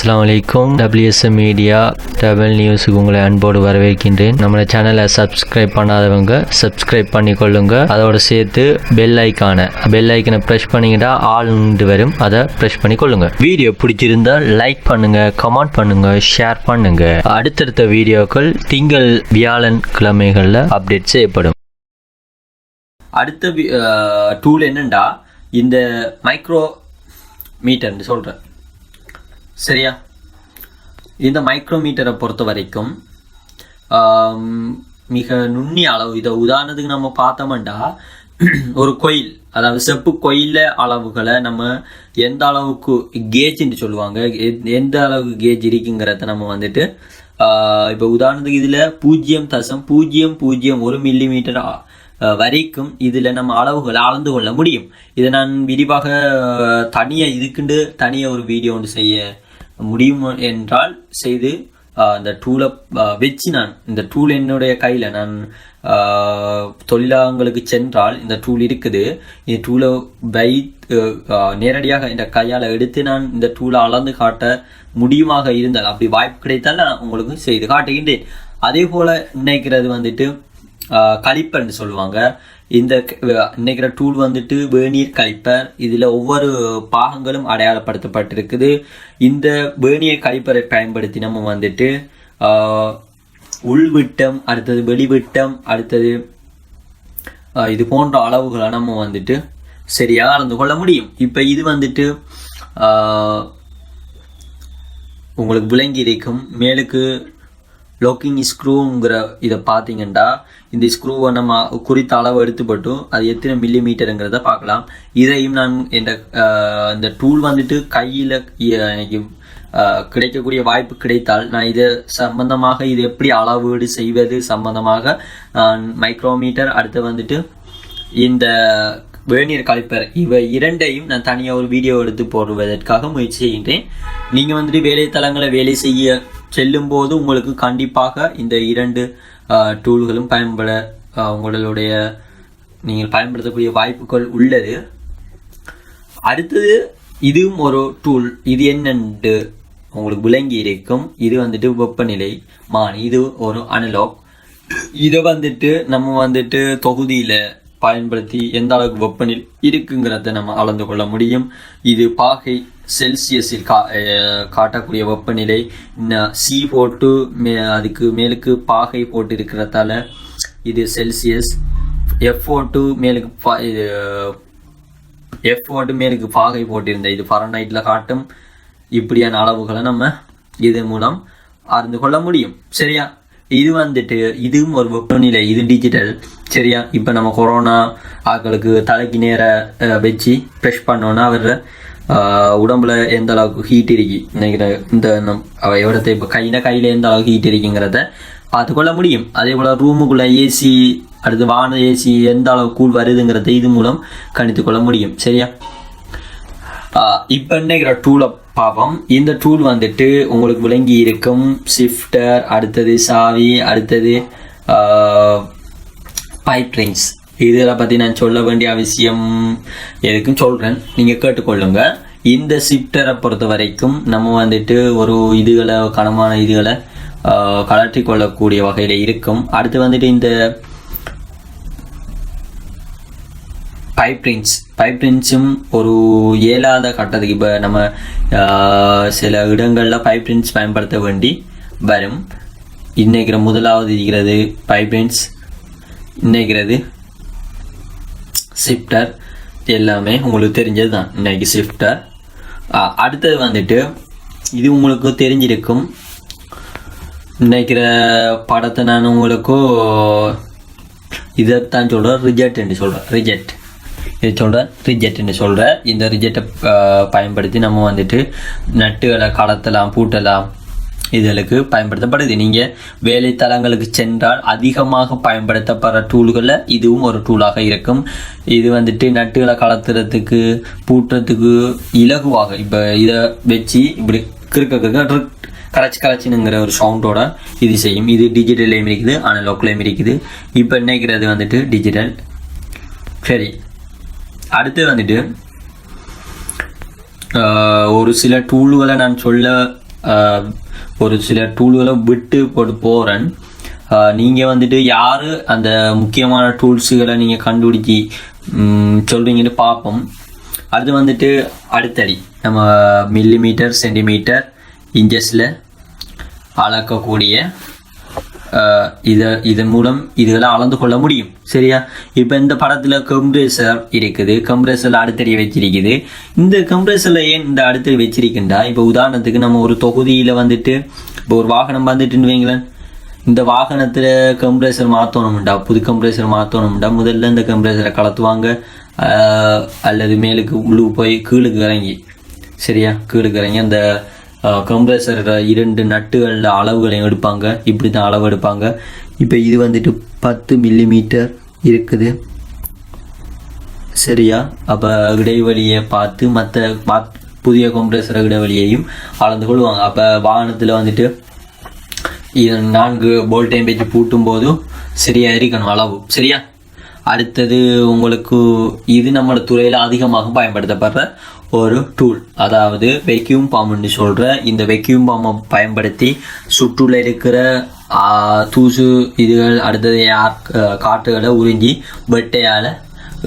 அஸ்ஸலாமு அலைக்கும். WSM media Tamil நியூஸுக்கு உங்களை அன்போடு வரவேற்கின்றேன். நம்ம சேனலை சப்ஸ்கிரைப் பண்ணாதவங்க சப்ஸ்கிரைப் பண்ணிக்கொள்ளுங்க. அதோட சேர்த்து பெல் ஐக்கனை ப்ரெஸ் பண்ணிக்கிட்டா ஆல் வரும், அதை ப்ரெஸ் பண்ணிக்கொள்ளுங்க. வீடியோ பிடிச்சிருந்தா லைக் பண்ணுங்க, கமெண்ட் பண்ணுங்க, ஷேர் பண்ணுங்க. அடுத்தடுத்த வீடியோக்கள் திங்கள் வியாழன் கிழமைகளில் அப்டேட் செய்யப்படும். அடுத்த டூல் என்னண்டா இந்த மைக்ரோ மீட்டர்னு சொல்கிறேன். சரியா? இந்த மைக்ரோமீட்டரை பொறுத்த வரைக்கும் மிக நுண்ணிய அளவு. இதை உதாரணத்துக்கு நம்ம பார்த்தோம்டா, ஒரு கோயில், அதாவது செப்பு கோயிலில் அளவுகளை நம்ம எந்த அளவுக்கு கேஜ்ன்னு சொல்லுவாங்க, எந்த அளவுக்கு கேஜ் இருக்குங்கிறத நம்ம வந்துட்டு இப்போ உதாரணத்துக்கு இதில் 0.001 மில்லிமீட்டர் வரைக்கும் இதில் நம்ம அளவுகளை அளந்து கொள்ள முடியும். இதை நான் விரிவாக தனியாக ஒரு வீடியோ ஒன்று செய்ய முடியும் என்றால் செய்து அந்த டூலை வச்சு நான் இந்த டூல் என்னுடைய கையில் நான் தொழிலாளர்களுக்கு சென்றால் இந்த டூல் இருக்குது. இந்த டூலை நேரடியாக இந்த கையால் எடுத்து நான் இந்த டூலை அளந்து காட்ட முடியுமாக இருந்தால், அப்படி வாய்ப்பு கிடைத்தால் நான் உங்களுக்கு செய்து காட்டுகின்றேன். அதே போல் நினைக்கிறது வந்துட்டு கலிப்பர்னு சொல்லுவாங்க. இந்த நினைக்கிற டூல் வந்துட்டு வேர்னியர் கலிப்பர். இதில் ஒவ்வொரு பாகங்களும் அடையாளப்படுத்தப்பட்டிருக்குது. இந்த வேர்னியர் கலிப்பரை பயன்படுத்தி நம்ம வந்துட்டு உள்விட்டம், அடுத்தது வெளிவிட்டம், அடுத்தது இது போன்ற அளவுகளை நம்ம வந்துட்டு சரியாக அளந்து கொள்ள முடியும். இப்போ இது வந்துட்டு உங்களுக்கு விளங்கி இருக்கும். மேலுக்கு லாக்கிங் ஸ்க்ரூங்கிற இதை பார்த்தீங்கன்னா, இந்த ஸ்க்ரூவை நம்ம குறித்த அளவு எடுத்துப்பட்டு அது எத்தனை மில்லிமீட்டருங்கிறத பார்க்கலாம். இதையும் நான் இந்த டூல் வந்துட்டு கையில் எனக்கு கிடைக்கக்கூடிய வாய்ப்பு கிடைத்தால் நான் இதை சம்பந்தமாக இது எப்படி அளவீடு செய்வது சம்பந்தமாக மைக்ரோமீட்டர், அடுத்து வந்துட்டு இந்த வேர்னியர் கலிப்பர், இவை இரண்டையும் நான் தனியாக ஒரு வீடியோ எடுத்து போடுவதற்காக முயற்சி செய்கின்றேன். நீங்கள் வந்துட்டு வேலைத்தளங்களை வேலை செய்ய செல்லும் போது உங்களுக்கு கண்டிப்பாக இந்த இரண்டு டூல்களும் உங்களுடைய நீங்கள் பயன்படுத்தக்கூடிய வாய்ப்புகள் உள்ளது. அடுத்தது இதுவும் ஒரு டூல். இது என்னென்று உங்களுக்கு விளங்கி இருக்கும். இது வந்துட்டு வெப்பநிலை மானி. இது ஒரு அனலாக். இதை வந்துட்டு நம்ம வந்துட்டு தொகுதியில் பயன்படுத்தி எந்த அளவுக்கு வெப்பநிலை இருக்குங்கிறத நம்ம அளந்து கொள்ள முடியும். இது பாகை செல்சியஸில் காட்டக்கூடிய வெப்பநிலை. சி போட்டு அதுக்கு மேலுக்கு பாகை போட்டு இருக்கிறதால இது செல்சியஸ். F4 மேலுக்கு பாகை போட்டிருந்த இது ஃபாரன்ஹைட்டில் காட்டும். இப்படியான அளவுகளை நம்ம இது மூலம் அறிந்து கொள்ள முடியும். சரியா? இது வந்துட்டு இதுவும் ஒரு வெப்பநிலை. இது டிஜிட்டல். சரியா? இப்போ நம்ம கொரோனா ஆட்களுக்கு தலைக்கு நேர வச்சு ப்ரெஷ் பண்ணோன்னா அவர் உடம்புல எந்த அளவுக்கு ஹீட் இருக்கு நினைக்கிற இந்த எவ்வளோ இப்போ கையில் எந்த அளவுக்கு ஹீட் இருக்குங்கிறத பார்த்துக்கொள்ள முடியும். அதே போல் ரூமுக்குள்ளே ஏசி, அடுத்து வான ஏசி எந்த அளவுக்கு கூழ் வருதுங்கிறத இது மூலம் கணித்து கொள்ள முடியும். சரியா? இப்போ நினைக்கிற டூலை பார்ப்போம். இந்த டூல் வந்துட்டு உங்களுக்கு விளங்கி இருக்கும். ஷிஃப்டர், அடுத்தது சாவி, அடுத்தது பைப் ரிங்ஸ். இதில் பற்றி நான் சொல்ல வேண்டிய அவசியம் எதுக்கும் சொல்கிறேன், நீங்கள் கேட்டுக்கொள்ளுங்க. இந்த ஷிஃப்டரை பொறுத்த வரைக்கும் நம்ம வந்துட்டு ஒரு கனமான இதுகளை கலற்றி கொள்ளக்கூடிய வகையில் இருக்கும். அடுத்து வந்துட்டு இந்த பைப் ரிங்ஸும் ஒரு இயலாத கட்டத்துக்கு இப்போ நம்ம சில இடங்களில் பைப் ரிங்ஸ் பயன்படுத்த வேண்டி வரும். இன்னைக்கிற முதலாவது இருக்கிறது பைப் ரிங்ஸ், இன்னைக்கிறது ஷிஃப்டர். எல்லாமே உங்களுக்கு தெரிஞ்சது தான் இன்னைக்கு ஷிஃப்டர். அடுத்தது வந்துட்டு இது உங்களுக்கு தெரிஞ்சிருக்கும். நினைக்கிற படத்தை நான் உங்களுக்கு இதைத்தான் சொல்கிறேன், ரிஜெக்ட்ன்னு சொல்கிறேன். இந்த ரிஜெக்டை பயன்படுத்தி நம்ம வந்துட்டு நட்டுகளை கலத்தலாம், பூட்டலாம். இதற்கு பயன்படுத்தப்படுது. நீங்கள் வேலைத்தளங்களுக்கு சென்றால் அதிகமாக பயன்படுத்தப்படுற டூல்களில் இதுவும் ஒரு டூலாக இருக்கும். இது வந்துட்டு நட்டுகளை கலத்துறதுக்கு பூட்டுறதுக்கு இலகுவாக இப்போ இதை வச்சு இப்படி கரைச்சினுங்கிற ஒரு சவுண்டோட இது செய்யும். இது டிஜிட்டல்லையும் இருக்குது, அனலாக்லையும் இருக்குது. இப்போ நினைக்கிறது வந்துட்டு டிஜிட்டல். சரி, அடுத்து வந்துட்டு ஒரு சில டூல்களை நான் சொல்ல ஒரு சில டூல்களை விட்டு போட்டு போகிறேன். நீங்கள் வந்துட்டு யார் அந்த முக்கியமான டூல்ஸுகளை நீங்கள் கண்டுபிடிச்சி சொல்கிறீங்கன்னு பார்ப்போம். அது வந்துட்டு அடுத்தடி நம்ம மில்லிமீட்டர் சென்டிமீட்டர் இன்ச்சஸில் அளக்கக்கூடிய இதன் மூலம் இதுகளாம் அளந்து கொள்ள முடியும். சரியா? இப்போ இந்த படத்தில் கம்ப்ரேசர் இருக்குது, கம்ப்ரேசரில் அடுத்தடி வச்சிருக்குது. இந்த கம்ப்ரேசரில் ஏன் இந்த அடுத்தடி வச்சிருக்குண்டா, இப்போ உதாரணத்துக்கு நம்ம ஒரு தொகுதியில் வந்துட்டு இப்போ ஒரு வாகனம் வந்துட்டுன்னு வைங்களேன், இந்த வாகனத்தில் கம்ப்ரேசர் மாற்றணும்டா, புது கம்ப்ரேசர் மாற்றணும்டா, முதல்ல இந்த கம்ப்ரேசரை கலத்துவாங்க, அல்லது மேலுக்கு உள்ளு போய் கீழுக்கு இறங்கி, சரியா, கீழுக்கு இறங்கி அந்த கம்ப்ரேசர் 2 நட்டுகளில் அளவுகளையும் எடுப்பாங்க. இப்படி தான் அளவு எடுப்பாங்க. இப்போ இது வந்துட்டு 10 மில்லிமீட்டர் இருக்குது, சரியா? அப்போ இடைவெளியை பார்த்து மற்ற புதிய கம்ப்ரேசர் இடைவெளியையும் அளந்து கொள்வாங்க. அப்போ வாகனத்தில் வந்துட்டு 4 போல்ட்டையும் வச்சு பூட்டும் போதும் சரியாக இருக்கணும் அளவு, சரியா? அடுத்தது உங்களுக்கு இது நம்ம துறையில் அதிகமாக பயன்படுத்தப்படுற ஒரு டூல், அதாவது வெக்யூம் பாம்புன்னு சொல்கிற இந்த வெக்யூம் பாம்பை பயன்படுத்தி சுற்றுல இருக்கிற தூசு இதுகள் அடுத்தது காற்றுகளை உறிஞ்சி வெட்டையால்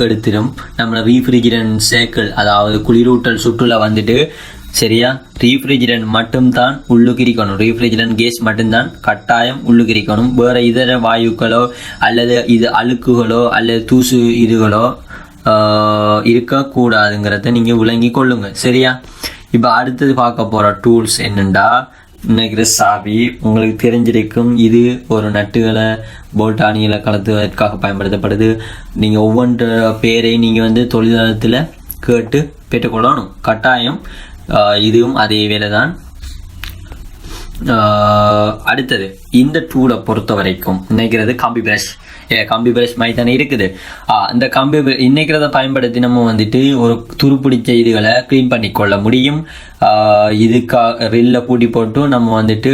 எடுத்துடும். நம்மளை ரீஃப்ரிஜரண்ட் சைக்கிள், அதாவது குளிரூட்டல் சுற்றுல வந்துட்டு, சரியா, ரீஃப்ரிஜரண்ட் மட்டும்தான் உள்ளுக்கிரிக்கணும், ரீஃப்ரிஜரண்ட் கேஸ் மட்டும்தான் கட்டாயம் உள்ளுக்கிரிக்கணும். வேறு இதர வாயுக்களோ அல்லது இது அழுக்குகளோ அல்லது தூசு இதுகளோ இருக்கக்கூடாதுங்கிறத நீங்கள் விளங்கி கொள்ளுங்க, சரியா? இப்போ அடுத்தது பார்க்க போகிற டூல்ஸ் என்னென்னா, நினைக்கிற சாவி உங்களுக்கு தெரிஞ்சிருக்கும். இது ஒரு நட்டுகளை போல்டானிகளை கலத்துவதற்காக பயன்படுத்தப்படுது. நீங்கள் ஒவ்வொன்ற பேரையும் நீங்கள் வந்து தொழிலாளத்தில் கேட்டு பெற்றுக்கொள்ளணும் கட்டாயம். இதுவும் அதே வேலை தான். அடுத்தது இந்த டூலை பொறுத்த வரைக்கும் நினைக்கிறது கம்பி பிரஷ் மாதிரி தானே இருக்குது. இந்த கம்பி இன்னைக்கிறத பயன்படுத்தி நம்ம வந்துட்டு ஒரு துருப்பிடிச்ச இதுகளை க்ளீன் பண்ணி கொள்ள முடியும். இதுக்காக ரில்ல பூட்டி போட்டு நம்ம வந்துட்டு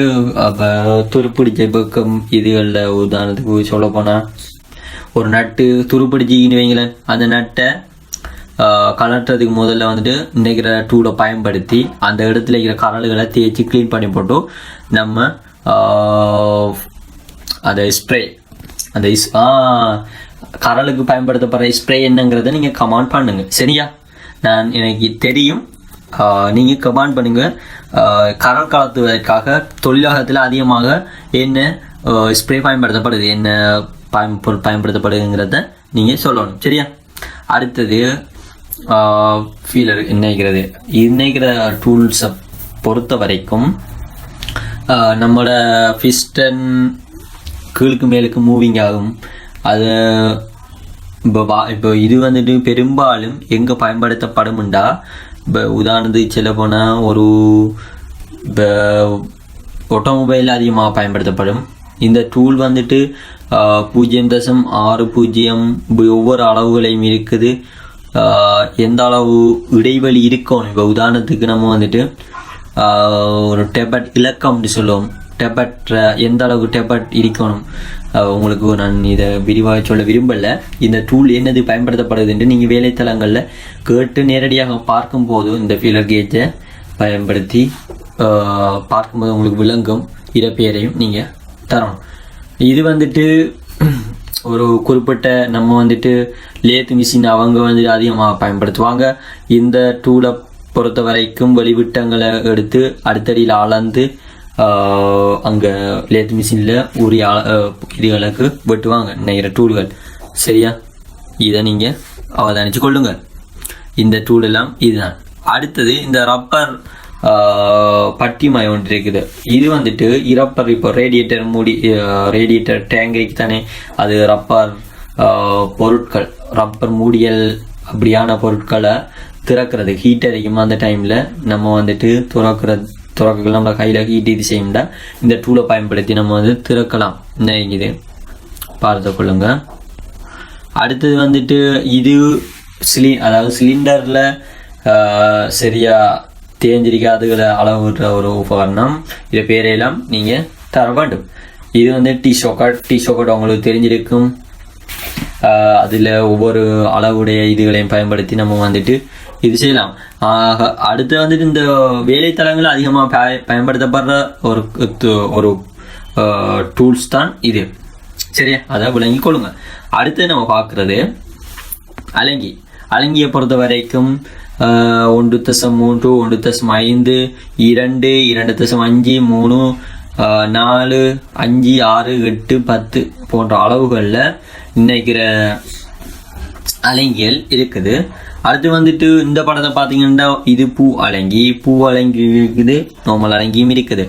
துருப்பிடிச்ச பக்கம் இதுகளில் உதாரணத்துக்கு சொல்ல போனால் ஒரு நட்டு துருப்பிடிச்சின்னு வைங்களேன், அந்த நட்டை கலட்டுறதுக்கு முதல்ல வந்துட்டு நினைக்கிற டூலை பயன்படுத்தி அந்த இடத்துல இருக்கிற கரல்களை தேய்ச்சி க்ளீன் பண்ணி போட்டு நம்ம அந்த ஸ்ப்ரே அந்த கரலுக்கு பயன்படுத்தப்படுற ஸ்ப்ரே என்னங்கிறத நீங்கள் கமெண்ட் பண்ணுங்க, சரியா? எனக்கு தெரியும், நீங்கள் கமெண்ட் பண்ணுங்க. கரல் கலத்துவதற்காக தொழிலகத்தில் அதிகமாக என்ன ஸ்ப்ரே பயன்படுத்தப்படுது, என்ன பயன்படுத்தப்படுதுங்கிறத நீங்கள் சொல்லணும், சரியா? அடுத்தது ஃபீலர் இன்னைக்கிற டூல்ஸை பொறுத்த வரைக்கும் நம்மளோட பிஸ்டன் கீழுக்கு மேலுக்கு மூவிங் ஆகும். அது இப்போ இது வந்துட்டு பெரும்பாலும் எங்கே பயன்படுத்தப்படும்டா, இப்போ உதாரணத்துக்கு சொல்ல போனால் ஒரு இப்போ ஆட்டோமொபைல் அதிகமாக பயன்படுத்தப்படும். இந்த டூல் வந்துட்டு 0.60 ஒவ்வொரு அளவுகளையும் இருக்குது. எந்த அளவு இடைவெளி இருக்கணும், இப்போ உதாரணத்துக்கு நம்ம வந்துட்டு ஒரு டெபட் இலக்கம்னு சொல்லுவோம், டெபட் எந்த அளவுக்கு டெபட் இருக்கணும் உங்களுக்கு நான் இதை விரிவாக சொல்ல விரும்பலை. இந்த டூல் என்னது பயன்படுத்தப்படுதுன்ட்டு நீங்கள் வேலைத்தளங்களில் கேட்டு நேரடியாக பார்க்கும்போது இந்த ஃபீலர் கேஜை பயன்படுத்தி பார்க்கும்போது உங்களுக்கு விளங்கும். இடப்பெயரையும் நீங்கள் தரணும். இது வந்துட்டு ஒரு குறிப்பிட்ட நம்ம வந்துட்டு லேத் மிஷின் அவங்க வந்து அதிகமாக பயன்படுத்துவாங்க. இந்த டூலை பொறுத்த வரைக்கும் வெளிவிட்டங்களை எடுத்து அடுத்தடியில் அளந்து அங்கே லேத் மிஷினில் உரிய இதுகளுக்கு வெட்டுவாங்க நிறைய டூல்கள், சரியா? இதை நீங்கள் அவதானிச்சு கொள்ளுங்கள். இந்த டூல் எல்லாம் இதுதான். அடுத்தது இந்த ரப்பர் பட்டிமய ஒன்று இருக்குது. இது வந்துட்டு ரப்பர், இப்போ ரேடியேட்டர் டேங்க் தானே, அது ரப்பர் பொருட்கள், ரப்பர் மூடியல் அப்படியான பொருட்களை திறக்கிறது, ஹீட் அடிக்கும் அந்த டைமில் நம்ம வந்துட்டு துறக்கலாம். நம்ம கையில் ஹீட் இது செய்யும்டா இந்த டூலை பயன்படுத்தி நம்ம வந்து திறக்கலாம். இது பார்த்து கொள்ளுங்க. அடுத்தது வந்துட்டு இது அதாவது சிலிண்டரில் சரியா தேஞ்சிருக்காதுகளை அளவுற ஒரு உபகரணம். இதை பேரையெல்லாம் நீங்கள் தர வேண்டும். இது வந்து டீ ஷோக்கட் உங்களுக்கு தெரிஞ்சிருக்கும். அதில் ஒவ்வொரு அளவுடைய இதுகளையும் பயன்படுத்தி நம்ம வந்துட்டு இது செய்யலாம். அடுத்து வந்துட்டு இந்த வேலைத்தளங்கள் அதிகமாக பயன்படுத்தப்படுற ஒரு டூல்ஸ் தான் இது. சரியா, அதை விளங்கி கொள்ளுங்க. அடுத்து நம்ம பார்க்குறது அலங்கியை பொறுத்த வரைக்கும் 1.3, 1.5, 2, 2.5, 3, 4, 5, 6, 8, 10 போன்ற அளவுகளில் நினைக்கிற அலங்கிகள் இருக்குது. அடுத்து வந்துட்டு இந்த படத்தை பார்த்தீங்கன்னா இது பூ அலங்கி இருக்குது, நார்மல் அலங்கியும் இருக்குது.